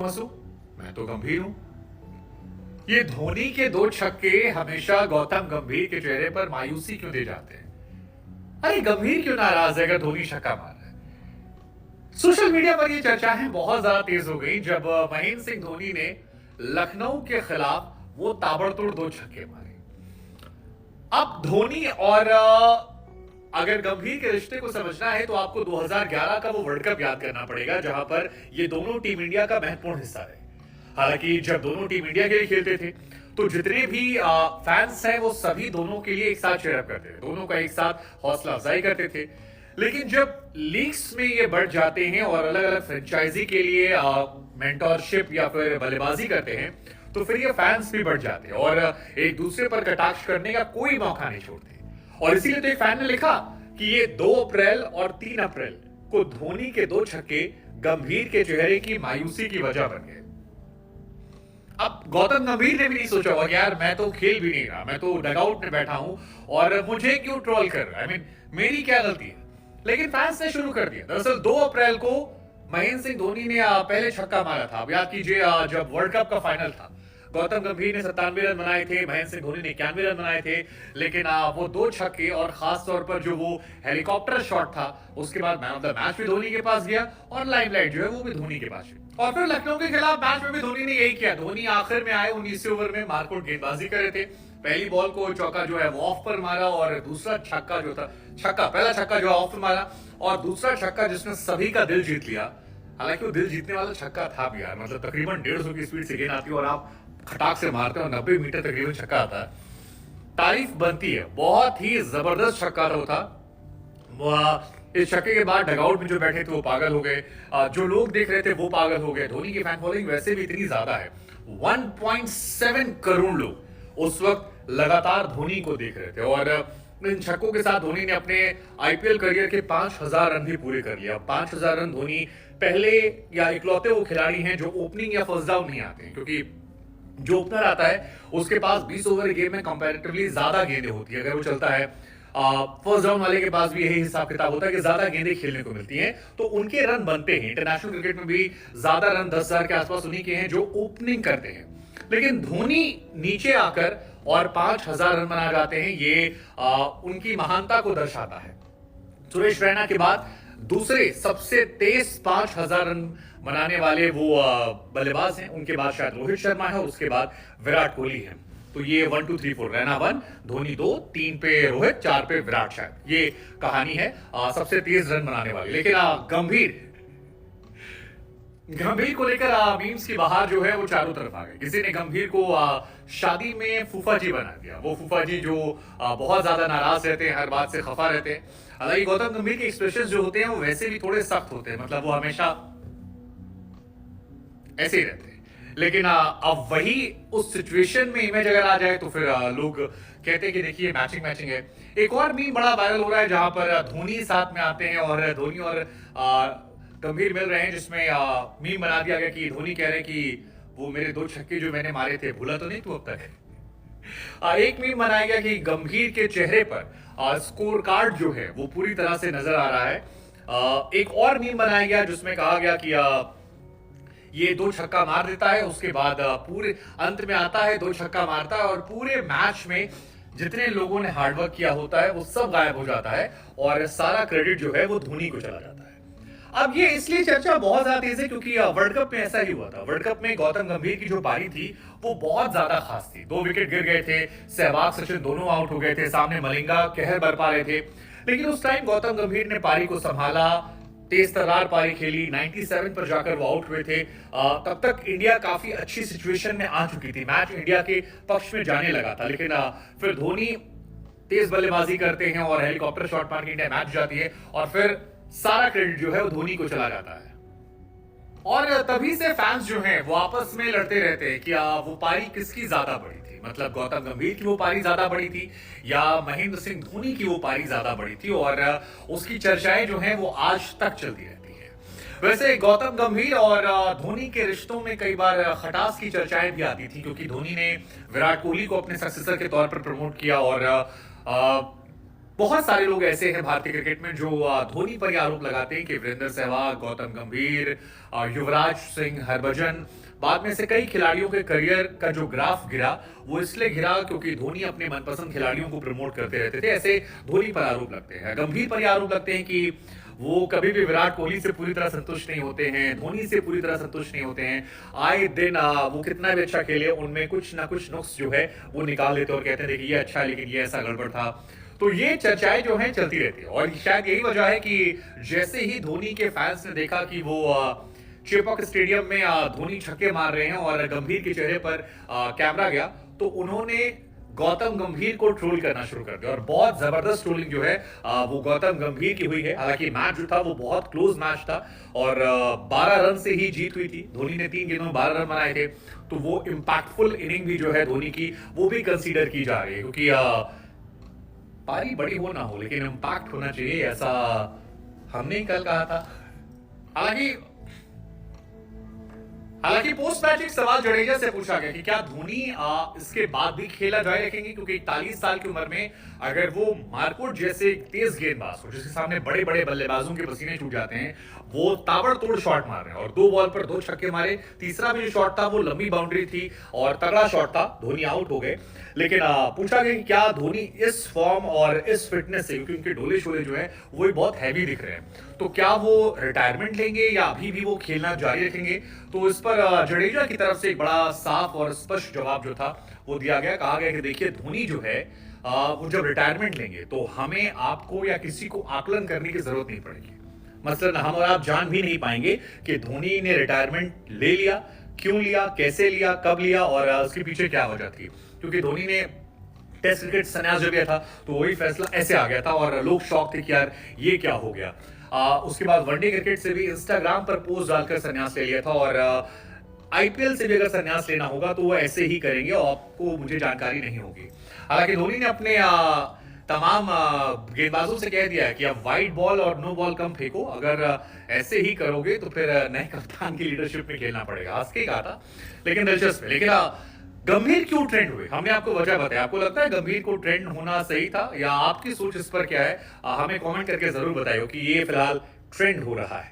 क्यों हंसू? मैं तो गंभीर हूं। ये धोनी के 2 छक्के हमेशा गौतम गंभीर के चेहरे पर मायूसी क्यों दे जाते हैं? अरे गंभीर क्यों नाराज है अगर धोनी छक्का मार रहा है? सोशल मीडिया पर ये चर्चाएं बहुत ज्यादा तेज हो गई जब महेंद्र सिंह धोनी ने लखनऊ के खिलाफ वो ताबड़तोड़ 2 छक्के मारे। अब धोनी और अगर गंभीर के रिश्ते को समझना है तो आपको 2011 का वो वर्ल्ड कप याद करना पड़ेगा जहां पर ये दोनों टीम इंडिया का महत्वपूर्ण हिस्सा रहे। हालांकि जब दोनों टीम इंडिया के लिए खेलते थे तो जितने भी फैंस हैं वो सभी दोनों के लिए एक साथ चेयरअप करते थे, दोनों का एक साथ हौसला अफजाई करते थे। लेकिन जब लीग्स में ये बढ़ जाते हैं और अलग अलग फ्रेंचाइजी के लिए मेंटरशिप या फिर बल्लेबाजी करते हैं तो फिर ये फैंस भी बढ़ जाते हैं और एक दूसरे पर कटाक्ष करने का कोई मौका नहीं छोड़ते। और इसीलिए तो एक फैन ने लिखा कि ये 2 अप्रैल और 3 अप्रैल को धोनी के 2 छक्के गंभीर के चेहरे की मायूसी की वजह बन गए। अब गौतम गंभीर ने भी नहीं सोचा होगा यार मैं तो खेल भी नहीं रहा, मैं तो डगआउट में बैठा हूं और मुझे क्यों ट्रोल कर रहा है, आई मीन मेरी क्या गलती है। लेकिन फैंस ने शुरू कर दिया। दरअसल 2 अप्रैल को महेंद्र सिंह धोनी ने पहले छक्का मारा था। अब याद कीजिए जब वर्ल्ड कप का फाइनल था, गौतम गंभीर ने 97 रन बनाए थे, महेंद्र सिंह धोनी ने 91 रन बनाए थे। लेकिन वो 2 छक्के और खास तौर पर जो वो हेलीकॉप्टर शॉट था उसके बाद मैन ऑफ द मैच भी धोनी के पास गया और लाइमलाइट जो है वो भी धोनी के पास। और फिर लखनऊ के खिलाफ मैच में भी धोनी ने यही किया। धोनी आखिर में आए 19वें ओवर में मारकूट गेंदबाजी कर रहे थे। पहली बॉल को चौका जो है वो ऑफ पर मारा और दूसरा छक्का जो था पहला छक्का जो ऑफ पर मारा और दूसरा छक्का जिसने सभी का दिल जीत लिया। हालांकि वो दिल जीतने वाला छक्का था भी यार, मतलब तकरीबन 150 की स्पीड से गेंद आती है और आप खटाक से मारते हो, 90 मीटर तकरीबन छक्का आता है, तारीफ बनती है। बहुत ही जबरदस्त छक्का था। इस छक्के के बाद डगआउट में जो बैठे थे वो पागल हो गए, जो लोग देख रहे थे वो पागल हो गए। धोनी की फैन फॉलोइंग वैसे भी इतनी ज्यादा है, 1.7 करोड़ लोग उस वक्त लगातार धोनी को देख रहे थे और इन छक्कों के साथ धोनी ने अपने आईपीएल करियर के 5000 रन भी पूरे कर लिया। 5000 रन धोनी पहले या इकलौते वो खिलाड़ी हैं जो ओपनिंग या फर्स्ट डाउन नहीं आते हैं, क्योंकि जो ओपनर आता है उसके पास 20 ओवर गेम में कंपैरेटिवली ज्यादा गेंदें होती है। अगर वो चलता है फर्स्ट डाउन वाले के पास भी यही हिसाब किताब होता है कि ज्यादा गेंदें खेलने को मिलती हैं तो उनके रन बनते हैं। इंटरनेशनल क्रिकेट में भी ज्यादा रन 10,000 के आसपास उन्हीं के हैं जो ओपनिंग करते हैं। लेकिन धोनी नीचे आकर और 5,000 रन बना जाते हैं, ये उनकी महानता को दर्शाता है। सुरेश रैना के बाद दूसरे सबसे तेज 5,000 रन बनाने वाले वो बल्लेबाज हैं। उनके बाद शायद रोहित शर्मा है और उसके बाद विराट कोहली है। तो ये 1 2 3 4 रैना 1, धोनी 2, 3 पे रोहित, 4 पे विराट, शायद ये कहानी है सबसे तेज रन बनाने वाली। लेकिन गंभीर को लेकर मीम्स की बहार जो है वो चारों तरफ आ गई। किसी ने गंभीर को शादी में फूफा जी बना दिया। वो फूफा जी जो बहुत ज्यादा नाराज रहते हैं, हर बात से खफा रहते हैं। हालांकि गौतम गंभीर के एक्सप्रेशन जो होते हैं वो वैसे भी थोड़े सख्त होते हैं, मतलब वो हमेशा ऐसे ही रहते हैं। लेकिन अब वही उस सिचुएशन में इमेज अगर आ जाए तो फिर लोग कहते हैं कि देखिए मैचिंग है। एक और मीम बड़ा वायरल हो रहा है जहां पर धोनी साथ में आते हैं और धोनी और गंभीर मिल रहे हैं, जिसमें मीम बना दिया गया कि धोनी कह रहे हैं कि वो मेरे 2 छक्के जो मैंने मारे थे भूला तो नहीं तू अब तक। एक मीम बनाया गया कि गंभीर के चेहरे पर स्कोर कार्ड जो है वो पूरी तरह से नजर आ रहा है। एक और मीम बनाया गया जिसमें कहा गया कि ये 2 छक्का मार देता है, उसके बाद पूरे अंत में आता है 2 छक्का मारता है और पूरे मैच में जितने लोगों ने हार्डवर्क किया होता है वो सब गायब हो जाता है और सारा क्रेडिट जो है वो धोनी को चला जाता है। अब ये इसलिए चर्चा बहुत ज्यादा तेज है क्योंकि वर्ल्ड कप में ऐसा ही हुआ था। वर्ल्ड कप में गौतम गंभीर की जो पारी थी वो बहुत ज्यादा खास थी। 2 विकेट गिर गए थे, सहवाग सचिन दोनों आउट हो गए थे, सामने मलिंगा कहर बरपा रहे थे। लेकिन उस टाइम गौतम गंभीर ने पारी को संभाला, तेज तर्रार पारी खेली, 97 पर जाकर वो आउट हुए थे। तब तक इंडिया काफी अच्छी सिचुएशन में आ चुकी थी, मैच इंडिया के पक्ष में जाने लगा था। लेकिन फिर धोनी तेज बल्लेबाजी करते हैं और हेलीकॉप्टर शॉट मार के इंडिया मैच जाती है और फिर सारा क्रेडिट जो है वो धोनी को चला जाता है। और तभी से फैंस जो हैं वो आपस में लड़ते रहते हैं कि वो पारी किसकी ज्यादा बड़ी थी, मतलब गौतम गंभीर की वो पारी ज्यादा बड़ी थी या महेंद्र सिंह धोनी की वो पारी ज्यादा बड़ी थी। और उसकी चर्चाएं जो हैं वो आज तक चलती रहती हैं। वैसे गौतम गंभीर और धोनी के रिश्तों में कई बार खटास की चर्चाएं भी आती थी क्योंकि धोनी ने विराट कोहली को अपने सक्सेसर के तौर पर प्रमोट किया और बहुत सारे लोग ऐसे हैं भारतीय क्रिकेट में जो धोनी पर ये आरोप लगाते हैं कि वीरेंद्र सहवाग, गौतम गंभीर, युवराज सिंह, हरभजन, बाद में से कई खिलाड़ियों के करियर का जो ग्राफ गिरा वो इसलिए गिरा क्योंकि धोनी अपने मनपसंद खिलाड़ियों को प्रमोट करते रहते थे। ऐसे धोनी पर आरोप लगते हैं। गंभीर पर ये आरोप लगते हैं कि वो कभी भी विराट कोहली से पूरी तरह संतुष्ट नहीं होते हैं, धोनी से पूरी तरह संतुष्ट नहीं होते हैं। आए दिन वो कितना भी अच्छा खेले, उनमें कुछ ना कुछ नुक्स जो है वो निकाल लेते और कहते हैं देखिए ये अच्छा है लेकिन ये ऐसा गड़बड़ था। तो ये चर्चाएं जो हैं चलती रहती है और शायद यही वजह है कि जैसे ही धोनी के फैंस ने देखा कि वो चेपॉक स्टेडियम में धोनी छक्के मार रहे हैं और गंभीर के चेहरे पर कैमरा गया, तो उन्होंने गौतम गंभीर को ट्रोल करना शुरू कर दिया और बहुत जबरदस्त ट्रोलिंग जो है वो गौतम गंभीर की हुई है। हालांकि मैच जो था वो बहुत क्लोज मैच था और 12 रन से ही जीत हुई थी। धोनी ने 3 गेंदों में 12 रन बनाए थे, तो वो इंपैक्टफुल इनिंग भी जो है धोनी की वो भी कंसीडर की जा रही है क्योंकि पारी बड़ी हो ना हो लेकिन इंपैक्ट होना चाहिए, ऐसा हमने ही कल कहा था। हालांकि हालांकि पोस्ट मैच एक सवाल जडेजा से पूछा गया कि क्या धोनी इसके बाद भी खेला जारी रखेंगे क्योंकि 41 साल की उम्र में अगर वो मार्कोट जैसे तेज गेंदबाज हो जिसके सामने बड़े बड़े बल्लेबाजों के पसीने छूट जाते हैं, वो ताबड़तोड़ शॉट मार रहे हैं और 2 बॉल पर 2 छक्के मारे। तीसरा भी जो शॉट था वो लंबी बाउंड्री थी और तगड़ा शॉट था, धोनी आउट हो गए। लेकिन पूछा गया कि क्या धोनी इस फॉर्म और इस फिटनेस से, क्योंकि उनके डोले शोले जो है वो भी बहुत हैवी दिख रहे हैं, तो क्या वो रिटायरमेंट लेंगे या अभी भी वो खेलना जारी रखेंगे? तो इस पर जडेजा की तरफ से एक बड़ा साफ और स्पष्ट जवाब जो था वो दिया गया। कहा गया कि देखिए धोनी जो है वो जब रिटायरमेंट लेंगे तो हमें आपको या किसी को आकलन करने की जरूरत नहीं पड़ेगी। मसलन हम और आप जान भी नहीं पाएंगे कि धोनी ने रिटायरमेंट ले लिया, क्यों लिया, कैसे लिया, कब लिया और उसके पीछे क्या वजह थी। क्योंकि धोनी ने टेस्ट क्रिकेट संन्यास जब लिया था तो वही फैसला ऐसे आ गया था और लोग शॉक थे कि यार ये क्या हो गया। उसके बाद वनडे क्रिकेट से भी इंस्टाग्राम पर पोस्ट डालकर संन्यास ले लिया था और आईपीएल से भी अगर संन्यास लेना होगा तो वो ऐसे ही करेंगे और आपको मुझे जानकारी नहीं होगी। हालांकि धोनी ने अपने तमाम गेंदबाजों से कह दिया है कि अब वाइड बॉल और नो बॉल कम फेंको, अगर ऐसे ही करोगे तो फिर नए कप्तान की लीडरशिप में खेलना पड़ेगा। हंस के कहा था लेकिन दिलचस्प है। लेकिन गंभीर क्यों ट्रेंड हुए, हमने आपको वजह बताया। आपको लगता है गंभीर को ट्रेंड होना सही था या आपकी सोच इस पर क्या है? हमें कमेंट करके जरूर बताइए कि ये फिलहाल ट्रेंड हो रहा है।